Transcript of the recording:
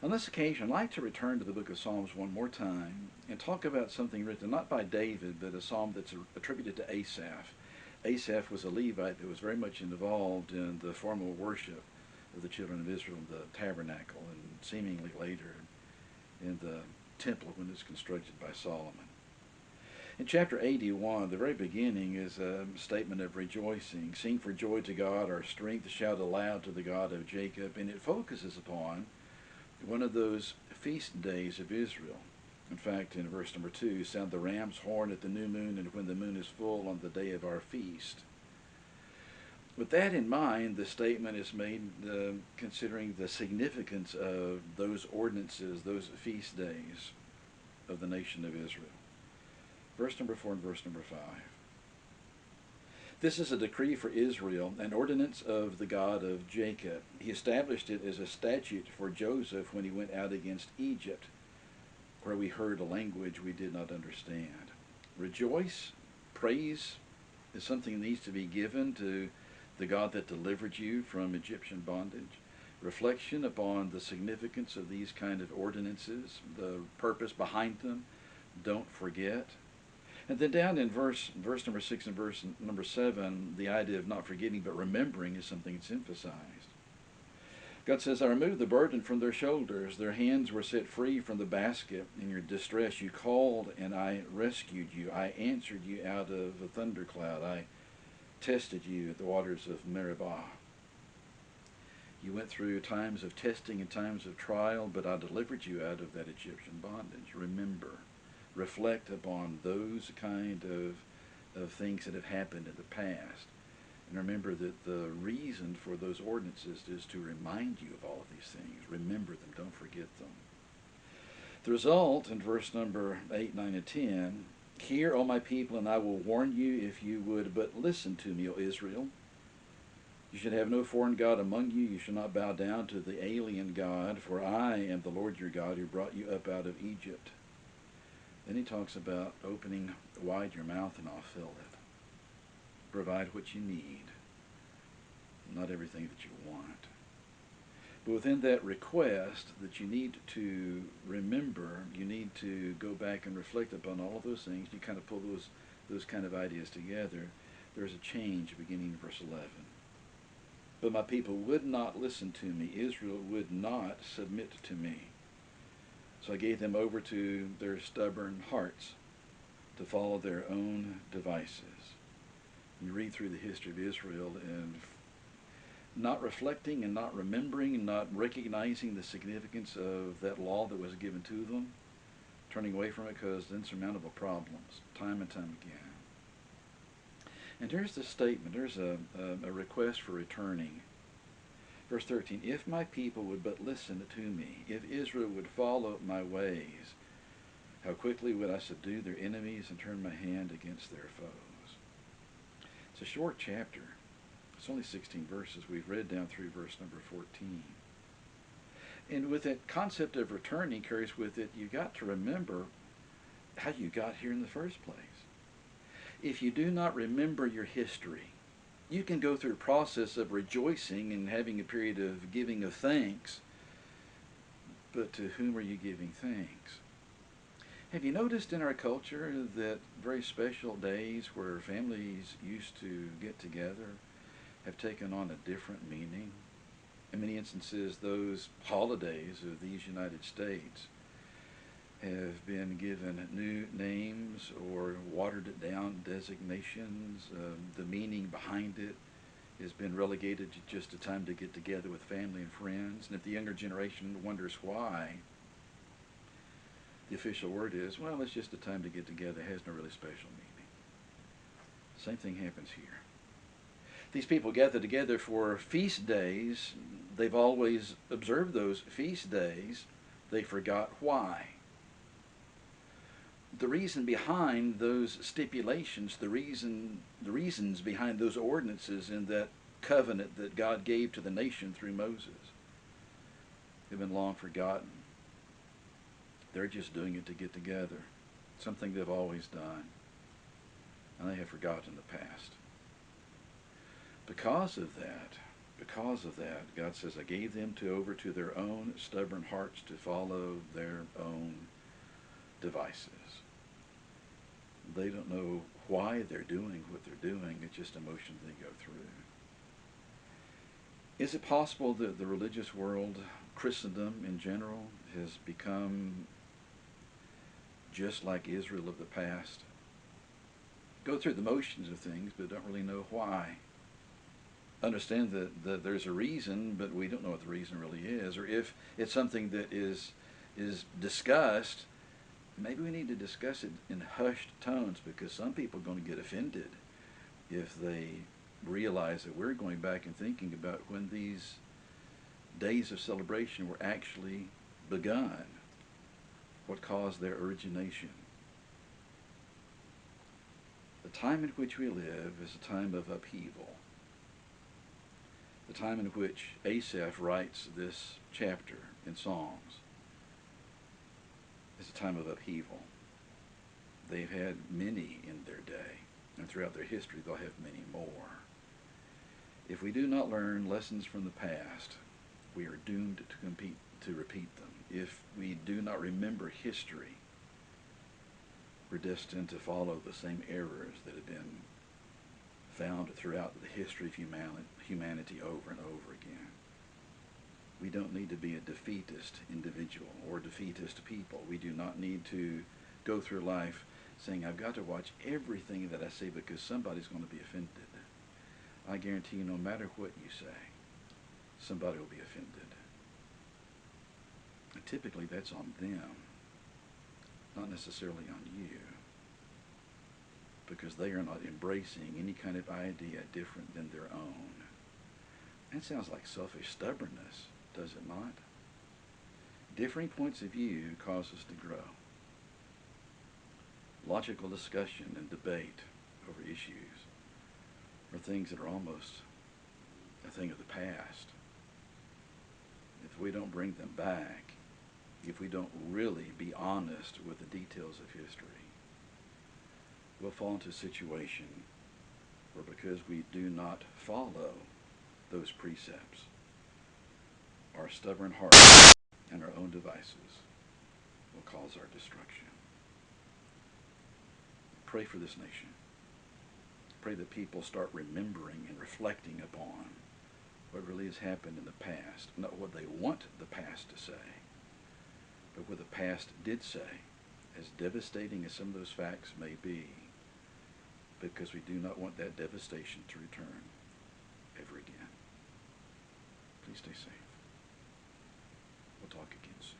On this occasion, I'd like to return to the book of Psalms one more time and talk about something written not by David, but a psalm that's attributed to Asaph. Asaph was a Levite that was very much involved in the formal worship of the children of Israel in the tabernacle and seemingly later in the temple when it was constructed by Solomon. In chapter 81, the very beginning is a statement of rejoicing. Sing for joy to God, our strength, shout aloud to the God of Jacob. And it focuses upon one of those feast days of Israel. In fact, in verse number 2, sound the ram's horn at the new moon and when the moon is full on the day of our feast. With that in mind, the statement is made considering the significance of those ordinances, those feast days of the nation of Israel. Verse number 4 and verse number 5. This is a decree for Israel, an ordinance of the God of Jacob. He established it as a statute for Joseph when he went out against Egypt, where we heard a language we did not understand. Rejoice, praise is something that needs to be given to the God that delivered you from Egyptian bondage. Reflection upon the significance of these kind of ordinances, the purpose behind them. Don't forget. And then down in verse number 6 and verse number 7, the idea of not forgetting but remembering is something that's emphasized. God says, I removed the burden from their shoulders. Their hands were set free from the basket. In your distress you called, and I rescued you. I answered you out of a thundercloud. I tested you at the waters of Meribah. You went through times of testing and times of trial, but I delivered you out of that Egyptian bondage. Remember. Reflect upon those kind of things that have happened in the past. And remember that the reason for those ordinances is to remind you of all of these things. Remember them. Don't forget them. The result in verse number 8, 9, and 10, hear, O my people, and I will warn you if you would but listen to me, O Israel. You should have no foreign god among you. You shall not bow down to the alien god, for I am the Lord your God who brought you up out of Egypt. Then he talks about opening wide your mouth and I'll fill it. Provide what you need, not everything that you want. But within that request that you need to remember, you need to go back and reflect upon all of those things. You kind of pull those kind of ideas together. There's a change beginning in verse 11. But my people would not listen to me. Israel would not submit to me. So I gave them over to their stubborn hearts to follow their own devices. You read through the history of Israel and not reflecting and not remembering and not recognizing the significance of that law that was given to them, turning away from it caused insurmountable problems time and time again. And here's the statement. There's a request for returning. Verse 13, if my people would but listen to me, if Israel would follow my ways, how quickly would I subdue their enemies and turn my hand against their foes. It's a short chapter. It's only 16 verses. We've read down through verse number 14. And with that concept of returning carries with it, you've got to remember how you got here in the first place. If you do not remember your history, you can go through a process of rejoicing and having a period of giving of thanks, but to whom are you giving thanks? Have you noticed in our culture that very special days where families used to get together have taken on a different meaning? In many instances, those holidays of these United States have been given new names or watered down designations. The meaning behind it has been relegated to just a time to get together with family and friends. And if the younger generation wonders why, the official word is, well, it's just a time to get together. It has no really special meaning. Same thing happens here. These people gather together for feast days. They've always observed those feast days. They forgot why. The reason behind those stipulations, the reasons behind those ordinances in that covenant that God gave to the nation through Moses have been long forgotten. They're just doing it to get together, something they've always done, and they have forgotten the past. Because of that, because of that, God says, I gave them over to their own stubborn hearts to follow their own devices. They don't know why they're doing what they're doing. It's just emotion they go through. Is it possible that the religious world, Christendom in general, has become just like Israel of the past? Go through the motions of things, but don't really know why. Understand that there's a reason, but we don't know what the reason really is. Or if it's something that is discussed, maybe we need to discuss it in hushed tones, because some people are going to get offended if they realize that we're going back and thinking about when these days of celebration were actually begun, what caused their origination. The time in which we live is a time of upheaval. The time in which Asaph writes this chapter in Psalms is a time of upheaval. They've had many in their day, and throughout their history they'll have many more. If we do not learn lessons from the past, we are doomed to repeat them. If we do not remember history, we're destined to follow the same errors that have been found throughout the history of humanity over and over again. We don't need to be a defeatist individual or defeatist people. We do not need to go through life saying, I've got to watch everything that I say because somebody's going to be offended. I guarantee you, no matter what you say, somebody will be offended. And typically that's on them, not necessarily on you, because they are not embracing any kind of idea different than their own. That sounds like selfish stubbornness, does it not? Differing points of view cause us to grow. Logical discussion and debate over issues are things that are almost a thing of the past. If we don't bring them back, if we don't really be honest with the details of history, we'll fall into a situation where, because we do not follow those precepts, our stubborn hearts and our own devices will cause our destruction. Pray for this nation. Pray that people start remembering and reflecting upon what really has happened in the past. Not what they want the past to say, but what the past did say, as devastating as some of those facts may be, because we do not want that devastation to return ever again. Please stay safe. We'll talk again soon.